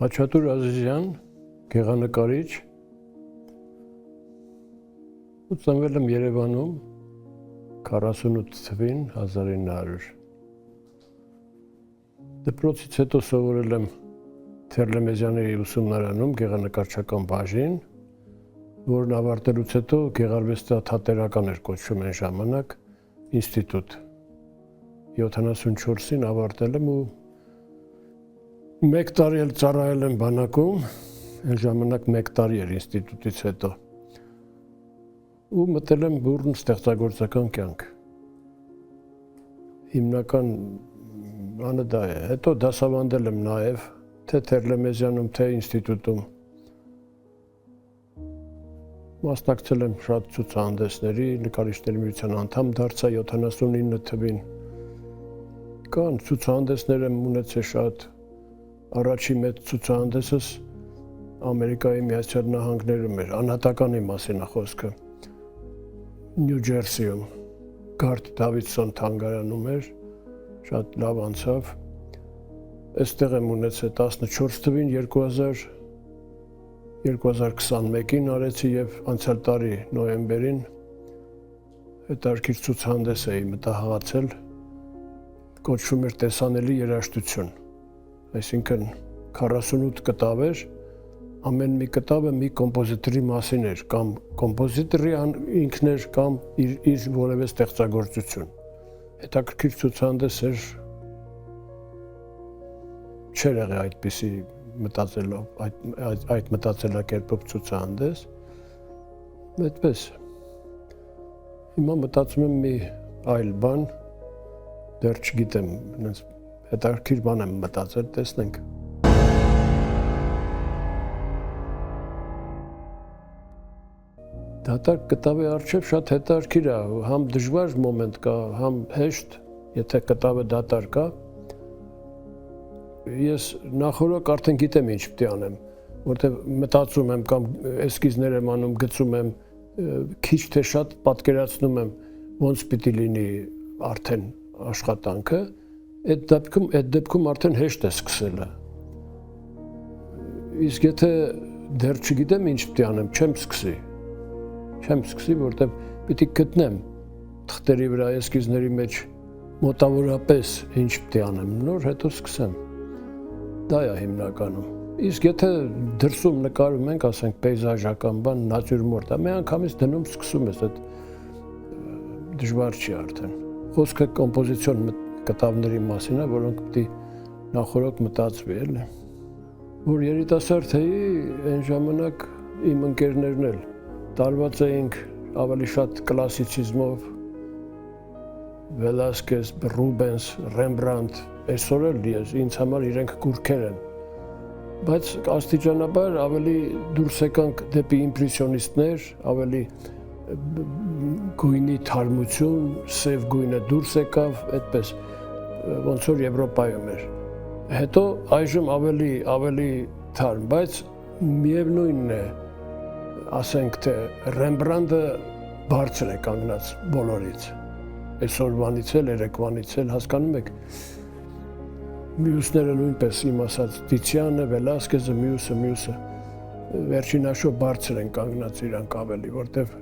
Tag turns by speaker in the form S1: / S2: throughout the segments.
S1: Խաչատուր Ազիզյան, գեղանկարիչ, ծնվել եմ Երևանում 48 թվին 1900։ Դպրոցից հետո սովորել եմ Թերլեմեզյանների ուսումնարանում գեղանկարչական բաժին, որն ավարտելուց հետո գեղարվեստաթատերական էր կոչվում այն ժամանակ, ինստիտուտ։ 74-ին ավարտել եմ ու մեկ տարի էլ ծառայել եմ բանակում, այն ժամանակ մեկ տարի էր ինստիտուտից հետո։ Ու մտել եմ բուռն ստեղծագործական կյանք։ Հիմնական բանը դա է։ Հետո դասավանդել եմ նաև թե Թերլեմեզյանում, թե ինստիտուտում։ Մասնակցել եմ շատ ցուցահանդեսների, նկարիչների միության անդամ դարձա 79 թվին։ Կան ցուցահանդեսներ եմ ունեցել շատ։ Առաջի մեծ ցուցահանդեսս Ամերիկայի Միացյալ Նահանգներում էր, անհատականի մասին է խոսքը։ Նյու Ջերսիում, Գարթ Դավիդսոն թանգարանում էր, շատ լավ անցավ։ Այստեղ եմ ունեցել 14 թվին 2021-ին արեցի եւ անցյալ տարի նոյեմբերին հետարքիր ցուցահանդես էի մտահղացել, կոչվում էր տեսանելի երաժշտություն։ Այսինքն 48 կտավ էր, ամեն մի կտավը մի կոմպոզիտորի մասին էր, կամ կոմպոզիտորի ինքն էր, կամ իր որևէ ստեղծագործություն։ Հետաքրքիր ցուցահանդես էր, չէր եղել այդպիսի մտածելով, այդ մտածելակերպով ցուցահանդես։ Այդպես։ Հիմա մտածում եմ մի այլ բան, դեռ չգիտեմ, հետաքրքիր բան եմ մտածել, տեսնենք։ Դատարկ կտավի առջև շատ հետաքրքիր է, համ դժվար մոմենտ կա, համ հեշտ, եթե կտավը դատարկ կա։ Ես նախորդ արդեն գիտեմ ինչ պետք է անեմ, որտեղ մտածում եմ կամ էսքիզներ եմ անում, գծում եմ, քիչ թե շատ պատկերացնում եմ, ոնց պիտի լինի արդեն աշխատանքը, այդ դեպքում արդեն հեշտ է սկսելը։ Իսկ եթե դեռ չգիտեմ ինչ պետք է անեմ, չեմ սկսի, որտեղ պիտի գտնեմ թղթերի վրա էսքիզների մեջ մոտավորապես ինչ պետք է անեմ, նոր հետո սկսեմ։ Դա է հիմնականում։ Իսկ եթե դրսում նկարում ենք, ասենք պեյզաժական բան, նատյուրմորտ, մի անգամից դնում սկսում ես, այդ դժվար չի արդեն։ Խոսքը կոմպոզիցիոն կտավների մասին է, որոնք պիտի նախորդ մտածվի, էլի։ Որ երիտասարդ էի, այն ժամանակ իմ ընկերներն էլ տարված էինք ավելի շատ կլասիցիզմով, Վելասկես, Ռուբենս, Ռեմբրանտ, այսօր էլ ինձ համար իրենք կուրքեր են։ Բայց աստիճանաբար ավելի դուրս եկանք դեպի իմպրեսիոնիստներ, ավելի գույնի թարմություն, սև գույնը դուրս եկավ, այդպես, ոնց որ Եվրոպայում էր։ Հետո այժմ ավելի թարմ, բայց միևնույնն է, ասենք թե Ռեմբրանդտը բարձր է կանգնած բոլորից։ Այսօրվանից էլ, երեկվանից էլ, հասկանում եք, մյուսները նույնպես իմ ասած Տիցիանը, Վելասկեսը, մյուսը, վերջին հաշվով բարձր են կանգնած իրանք ավելի, որտեվ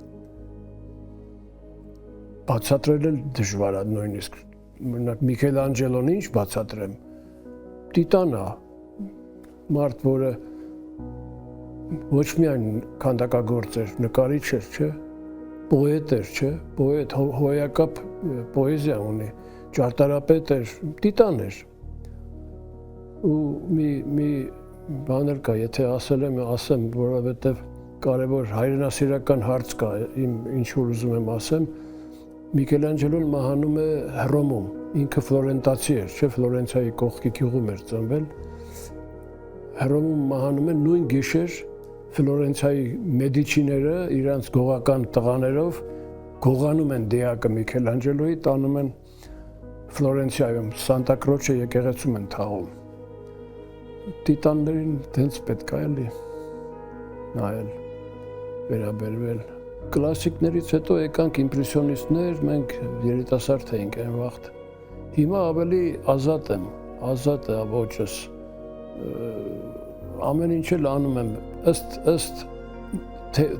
S1: բացատրել էլ դժվար է նույնիսկ, մենակ Միքելանջելոն ինչ բացատրեմ, տիտան է, մարդ, որը ոչ միայն քանդակագործ էր, նկարիչ էր, չէ, պոետ էր, չէ, պոետ, հոյակապ պոեզիա ունի, ճարտարապետ էր, տիտան էր։ Ու մի բան էլ կա, եթե ասել եմ, ասեմ, որովհետև կարևոր հայրենասիրական հարց կա, ինչ որ ուզում եմ ասեմ, Միքելանջելոն մահանում է Հռոմում, ինքը ֆլորենտացի էր, չէ, Ֆլորենցիայի կողքի գյուղում էր ծնվել։ Հռոմում մահանում է նույն գիշեր Ֆլորենցիայի մեդիչիները իրանց գողական տղաներով գողանում են դիակը Միքելանջելոյի, տանում են Ֆլորենցիայում Սանտա Կրոչե եկեղեցում են թաղում։ Տիտաններին դենց պետք է էլի նայել, վերաբերվել։ Կլասիկներից հետո եկանք իմպրեսիոնիստներ, մենք երիտասարդ էինք այն վաղտ։ Հիմա ավելի ազատ եմ, ազատ է ոճս, ամեն ինչ էլ անում եմ ըստ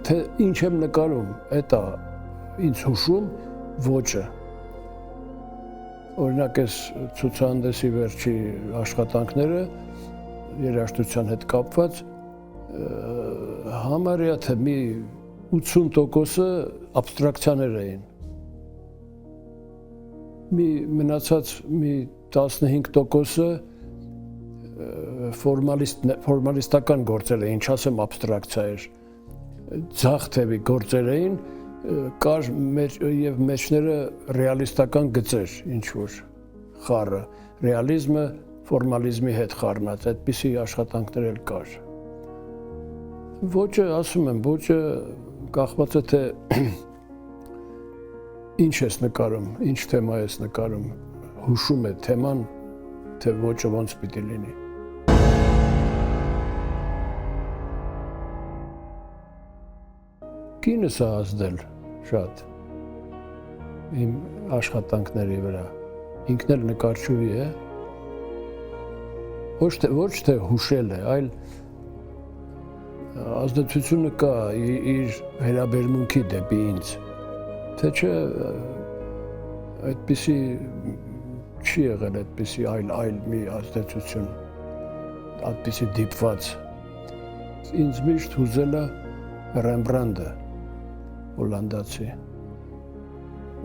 S1: թե ինչ եմ նկարում, դա ինձ հուշում ոճը։ Օրինակ այս ցուցահանդեսի վերջի աշխատանքները երաժշտության հետ կապված համարյա թե մի 80%-ը աբստրակցիաներ էին։ Մնացած մի 15%-ը ֆորմալիստական գործեր էին, ինչ ասեմ աբստրակցիա էր։ Ձախ թևի գործեր էին, կար եւ մեջները ռեալիստական գծեր, ինչ որ խառը, ռեալիզմը ֆորմալիզմի հետ խառնած, այդպիսի աշխատանքներ էլ կար։ Ոճը, ասում եմ, ոճը կախված է թե ինչ ես նկարում, ինչ թեմա ես նկարում, հուշում է թեման, թե ոճը ոնց պիտի լինի։ Կինս է ազդել շատ իմ աշխատանքների վրա, ինքն էլ նկարչուհի է, ոչ թե հուշել է, այլ ազդեցությունը կա իր վերաբերմունքի դեպի ինձ, թե չէ այդպիսի չի եղել այդպիսի այլ մի ազդեցություն, այդպիսի դիպված։ Ինձ միշտ հուզել է Ռեմբրանդտը, հոլանդացի։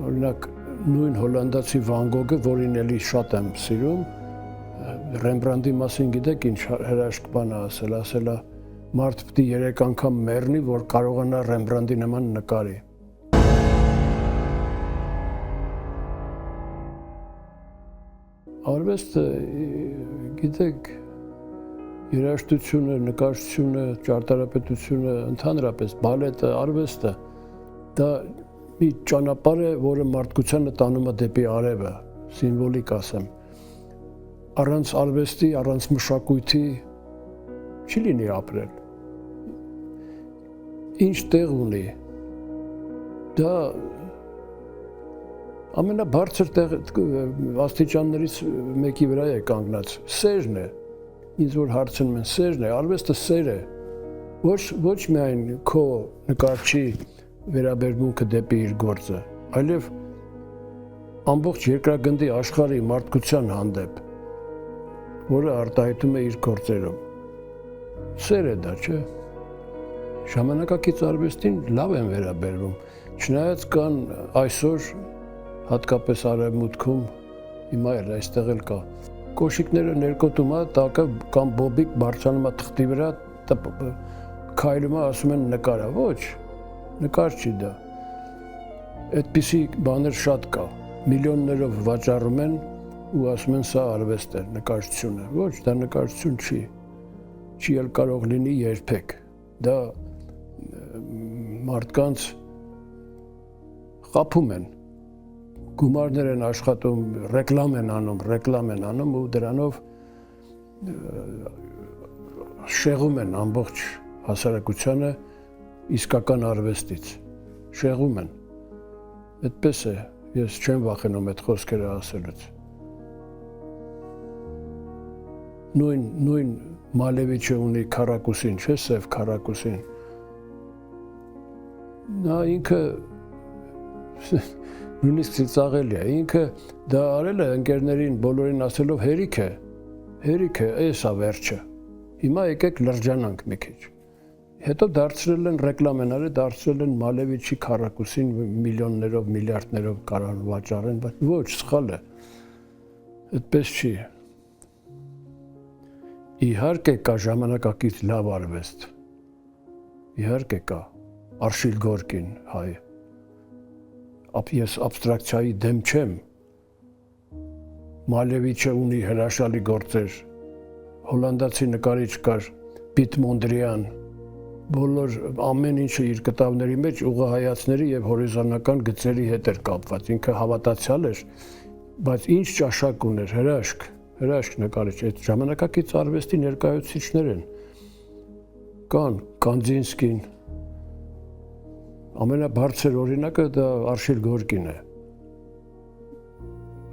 S1: Օրինակ, նույն հոլանդացի Վան Գոգը, որին էլի շատ եմ սիրում, Ռեմբրանդտի մասին գիտեք ինչ հրաշք բան է ասել է մարդ պիտի 3 անգամ մեռնի, որ կարողանա Ռեմբրանդտի նման նկարի։ Արվեստը, գիտեք, երաժշտությունը, նկարչությունը, ճարտարապետությունը, ընդհանրապես բալետը, արվեստը, դա մի ճանապարհ է, որը մարդկությանը տանում է դեպի արևը, սիմվոլիկ ասեմ։ Առանց արվեստի, առանց մշակույթի չի լինի ապրել։ Ինչ տեղ ունի։ Դա ամենաբարձր աստիճաններից մեկի վրա է կանգնած, սերն է, ինձ որ հարցնում են, սերն է, արվեստը սեր է, ոչ միայն քո նկարչի վերաբերմունքը դեպի իր գործը, այլև ամբողջ երկրագնդի աշխարհի մարդկության հանդեպ, որը արտահայտում է իր գործերում։ Սեր է դա, չէ՞։ Ժամանակակից արվեստին լավ են վերաբերվում, չնայած կան այսօր հատկապես արևմուտքում, հիմա էլ այստեղ էլ կա։ Կոշիկները ներկոտում է, տակը կամ բոբիկ բարձրանում է թղթի վրա, քայլում է, ասում են նկար է, ոչ, նկար չի դա։ Այդպիսի բաներ շատ կա, միլիոններով վաճառում են ու ասում են սա արվեստ է, նկարչություն է, ոչ, դա նկարչություն չի, չի էլ կարող լինի երբեք, դա մարդկանց խաբում են, գումարներ են աշխատում, ռեկլամ են անում ու դրանով շեղում են ամբողջ հասարակությանը իսկական արվեստից, շեղում են, այդպես է, ես չեմ վախենում այդ խոսքերը ասելուց։ Նույն Մալևիչը ունի քառակուսին, չէ՞ սև քառակուսին, նա ինքը նույնիսկ ծիծաղելի է, ինքը դա արել է ընկերներին բոլորին ասելով հերիք է, էս է վերջը, հիմա եկեք լրջանանք մի քիչ։ Հետո դարձրել են ռեկլամ են արել, դարձրել են Մալևիչի քառակուսին միլիոններով, միլիարդներով կարող վաճառեն, բայց ոչ, սխալ է, այդպես չի։ Իհարկե կա ժամանակակից լավ արվեստ, իհարկե կա, Արշիլ Գորկին, հայ, ես աբստրակցիայի դեմ չեմ, Մալևիչը ունի հրաշալի գործեր, հոլանդացի նկարիչ կար, Պիտ Մոնդրիան, բոլոր ամեն ինչը իր կտավների մեջ ուղղահայացների եւ հորիզոնական գծերի հետ էր կապված, ինքը հավատացյալ էր, բայց ինչ ճաշակ ուներ, հրաշք նկարիչ, այդ ժամանակակից արվեստի ներկայացուցիչներ են, կան Կանձինսկին, ամենաբարձր օրինակը դա Արշիլ Գորկին է,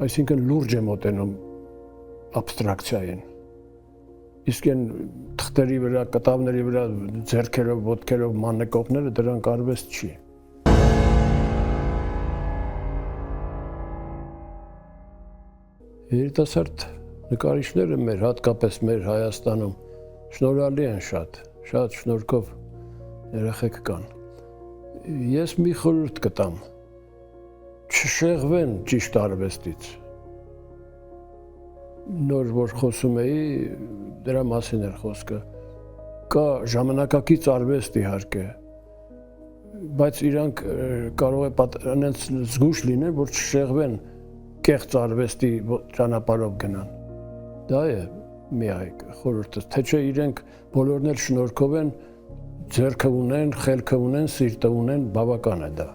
S1: այսինքն լուրջ է մոտենում աբստրակցիային, իսկ այն թղթերի վրա, կտավների վրա ձեռքերով, ոտքերով մանեկողները դրանք արվեստ չի։ Երիտասարդ նկարիչները մեր, հատկապես մեր Հայաստանում շնորհալի են շատ շնորհքով երեխեք կան։ Ես մի խորհուրդ կտամ, չշեղվեն ճիշտ արվեստից։ Նոր որ խոսում էի, դրա մասին էր խոսքը։ Կա ժամանակակից արվեստ իհարկե, բայց իրանք կարող է անենց զգուշ լինեն, որ չշեղվեն կեղծ արվեստի ճանապարհով գնան։ Դա է միակ խորհուրդը, թե չէ իրենք բոլորն էլ շնորհքով են, ձեռքը ունեն, խելքը ունեն, սիրտը ունեն, բավական է դա։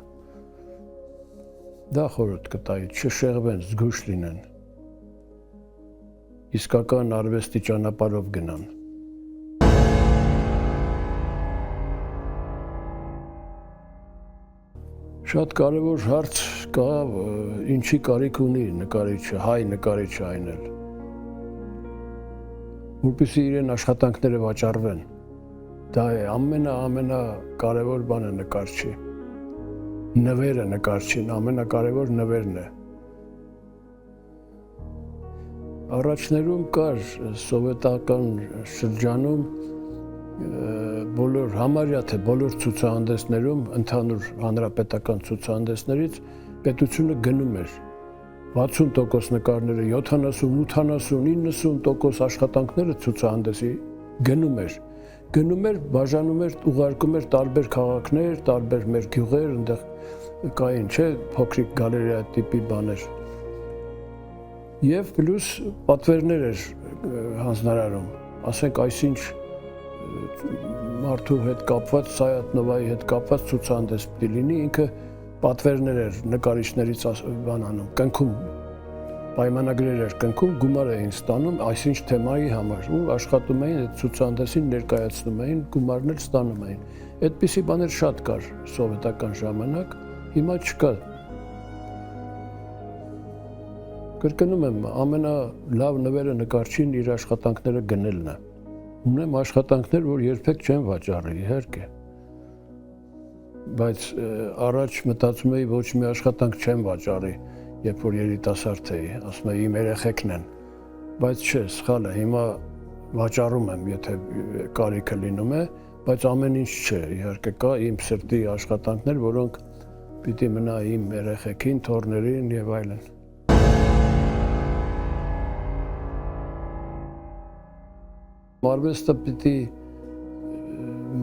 S1: Դա խորհուրդ կտայի, չշեղվեն, զգուշ լինեն։ Իսկական արվեստի ճանապարհով գնան։ Շատ կարևոր հարց կա, ինչի կարիք ունի նկարիչը, հայ նկարիչը այն էլ։ Որպեսզի իրեն աշխատանքները վաճառվեն։ Դա է ամենակարևոր բանը նկարչի։ Նվերը նկարչին, ամենակարևոր նվերն է։ Առաջներում կար սովետական շրջանում բոլոր համարյա թե բոլոր ցուցահանդեսներում, ընդհանուր հանրապետական ցուցահանդեսներից պետությունը գնում էր 60% նկարները, 70, 80, 90% աշխատանքները ցուցահանդեսի գնում էր, բաժանում էր, ուղարկում էր տարբեր քաղաքներ, տարբեր մեր գյուղեր, այնտեղ կային, չէ, փոքրիկ գալերեա տիպի բաներ։ Եվ պլյուս պատվերներ էր հանձնարարում, ասենք այսինչ մարդու հետ կապված, Սայաթ-Նովայի հետ կապված ցուցահանդես պիտի լինի, ինքը պատվերներ էր նկարիչներից բանանում, կնքում պայմանագրեր էր կնքում, գումար էին ստանում այսինչ թեմայի համար ու աշխատում էին այդ ցուցահանդեսին ներկայացնում էին, գումարն էլ ստանում էին։ Այդպիսի բաներ շատ կար սովետական ժամանակ, հիմա չկա։ Կրկնում եմ, ամենալավ նվերը նկարչին իր աշխատանքները գնելն է։ Ունեմ աշխատանքներ, որ երբեք չեմ վաճառի, իհարկե։ Բայց առաջ մտածում էի ոչ մի աշխատանք չեմ վաճառի, երբ որ երիտասարդ էի, ասում էի իմ երեխեքն են, բայց չէ, սխալ է, հիմա վաճառում եմ, եթե կարիքը լինում է, բայց ամեն ինչ չէ, իհարկե կա իմ սրտի աշխատանքներ, որոնք պիտի մնա իմ երեխեքին, թոռներին եւ այլն։ Արվեստը պիտի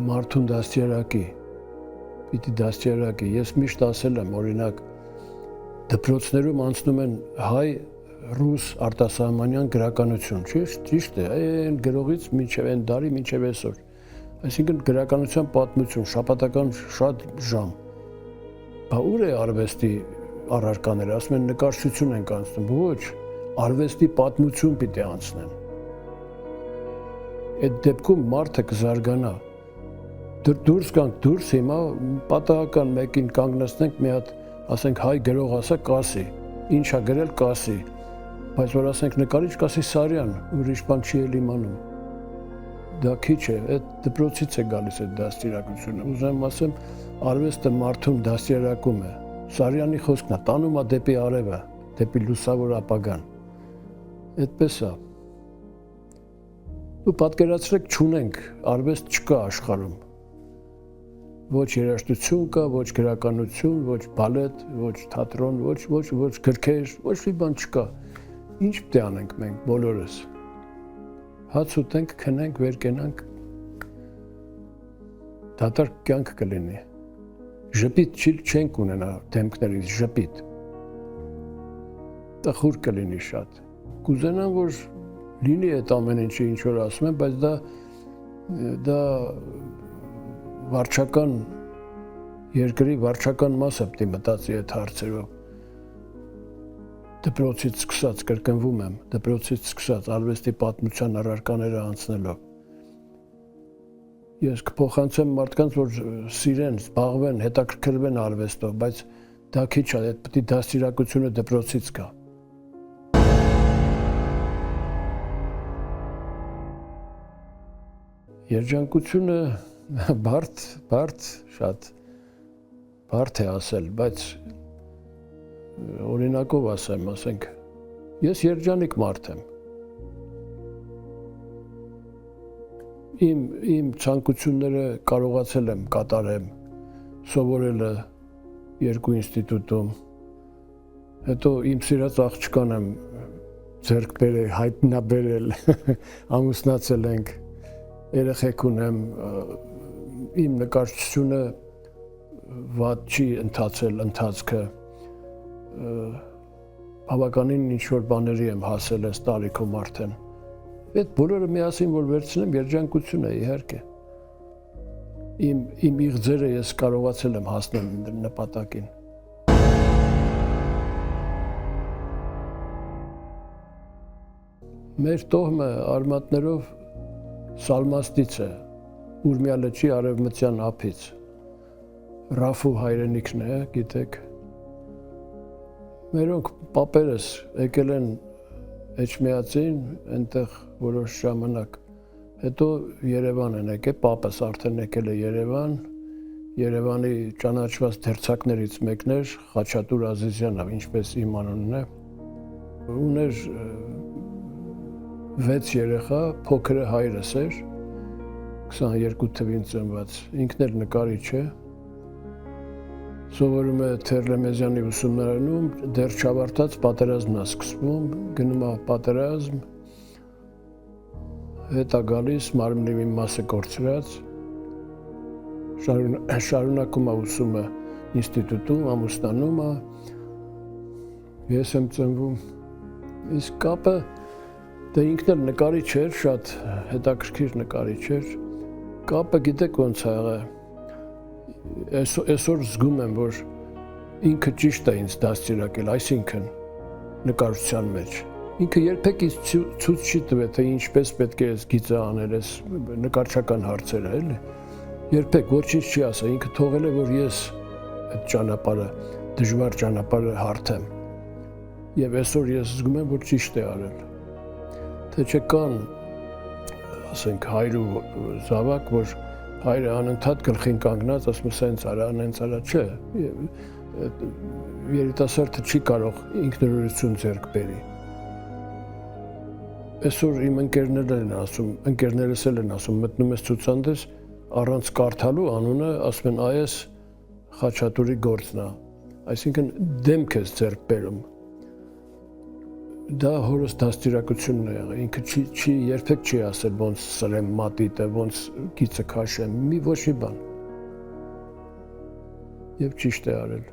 S1: մարդուն դաստիարակի, ես միշտ ասել եմ, օրինակ, դպրոցներում անցնում են հայ, ռուս, արտասահմանյան գրականություն, ճիշտ է, այն գրողից մինչև այն դարի մինչև այսօր, այսինքն գրականության պատմություն, շաբաթական շատ ժամ, բա ուր է արվեստի առարկաները, ասում են նկարչություն ենք անցնում, ոչ, արվեստի պատմություն պիտի անցնեն, այդ դեպքում մարդը կզարգանա, դուրս գանք դուրս հիմա պատահական մեկին կանգնեցնենք մի հատ ասենք հայ գրող ասա կասի, ինչ է գրել կասի, բայց որ ասենք նկարիչ կասի Սարյան, ուրիշ բան չի էլ իմանում։ Դա քիչ է, այդ դպրոցից է գալիս այդ դաստիարակությունը։ Ուզում ասեմ, արվեստը մարդուն դաստիարակում է։ Սարյանի խոսքն է, տանում է դեպի արևը, դեպի լուսավոր ապագան։ Այդպես է։ Ու պատկերացրեք, չունենք, արվեստ չկա աշխարհում։ Ոչ երաժշտություն կա, ոչ գրականություն, ոչ բալետ, ոչ թատրոն, ոչ գրքեր, ոչ մի բան չկա։ Ինչ պետք է անենք մենք բոլորս։ Հաց ուտենք, քնենք, վեր կենանք։ Դատարկ կյանք կլինի։ Ժպիտ չենք ունենա դեմքներից, ժպիտ։ Տխուր կլինի շատ։ Կուզենամ, որ լինի այդ ամեն ինչը, ինչ որ ասում եմ, բայց դա վարչական երկրի վարչական մասը պետք է մտածի այդ հարցերով։ Դպրոցից սկսած, կրկնվում եմ, դպրոցից սկսած արվեստի պատմության առարկաները անցնելով։ Ես կփոխանցեմ մարդկանց, որ սիրեն, զբաղվեն, հետաքրքրվեն արվեստով, բայց դա քիչ է, այդ պետք է դաստիարակությունը դպրոցից գա։ Երջանկությունը բարդ շատ բարդ է ասել, բայց օրինակով ասեմ, ասենք, ես երջանիկ մարդ եմ։ Իմ ցանկությունները կարողացել եմ կատարեմ, սովորելը 2 ինստիտուտում, հետո իմ սիրած աղջկան եմ ձեռք բերել, հայտնաբերել, ամուսնացել ենք, երեխեք ունեմ, իմ նկարչությունը վատ չի ընթացել ընթացքը, բավականին ինչ-որ բաների եմ հասել այս տարիքում արդեն։ Այդ բոլորը միասին որ վերցնեմ երջանկություն է իհարկե։ Իմ իղձերը ես կարողացել եմ հասնել նպատակին։ Մեր տոհմը արմատներով Սալմաստից է, Ուրմիա լճի արևմտյան ափից։ Ռաֆու հայրենիքն է, գիտեք։ Մերոնք պապերս եկել են Էջմիածին, այնտեղ որոշ ժամանակ, հետո Երևան են եկել, պապս արդեն եկել է Երևան, Երևանի ճանաչված դերձակներից մեկն էր Խաչատուր Ազիզյանը, ինչպես իմ անունն է, ուներ 6 երեխա, փոքրը հայրս էր, 22 թվին ծնված, ինքն էլ նկարիչ է, սովորում է Թերլեմեզյանի ուսումնարանում, դեռ չավարտած պատերազմն է սկսվում, գնում է պատերազմ, հետ է գալիս, մարմնի մի մասը կորցրած, շարունակում է ուսումը ինստիտուտում, ամուսնանում է, ես եմ ծնվում, իսկ կապը, դե ինքն էլ նկարիչ էր, շատ հետաքրքիր նկարիչ էր, կապը գիտեք ոնց է եղել, այսօր զգում եմ, որ ինքը ճիշտ է ինձ դաստիարակել, այսինքն նկարչության մեջ։ Ինքը երբեք ինձ ցույց չի տվել, թե ինչպես պետք է ես գիծը անել, այս նկարչական հարցերը, էլի։ Երբեք ոչինչ չի ասել, ինքը թողել է, որ ես այդ ճանապարհը, դժվար ճանապարհը հարթեմ։ Եվ այսօր ես զգում եմ, որ ճիշտ է արել։ Թե չկան, ասենք, հայր ու զավակ, որ հայրը անընդհատ գլխին կանգնած, ասում է սենց արա, նենց արա, չէ, երիտասարդը չի կարող ինքնուրույնություն ձեռք բերի։ Այսօր իմ ընկերներս էլ են ասում, մտնում ես ցուցահանդես, առանց կարդալու անունը, ասում են այս Խաչատուրի գործն է, այսինքն դեմք ես ձեռք բերում։ Դա հորս դաստիարակությունն է եղել, ինքը երբեք չի ասել ոնց սրեմ մատիտը, ոնց գիծը քաշեմ, ոչ մի բան։ Եվ ճիշտ է արել։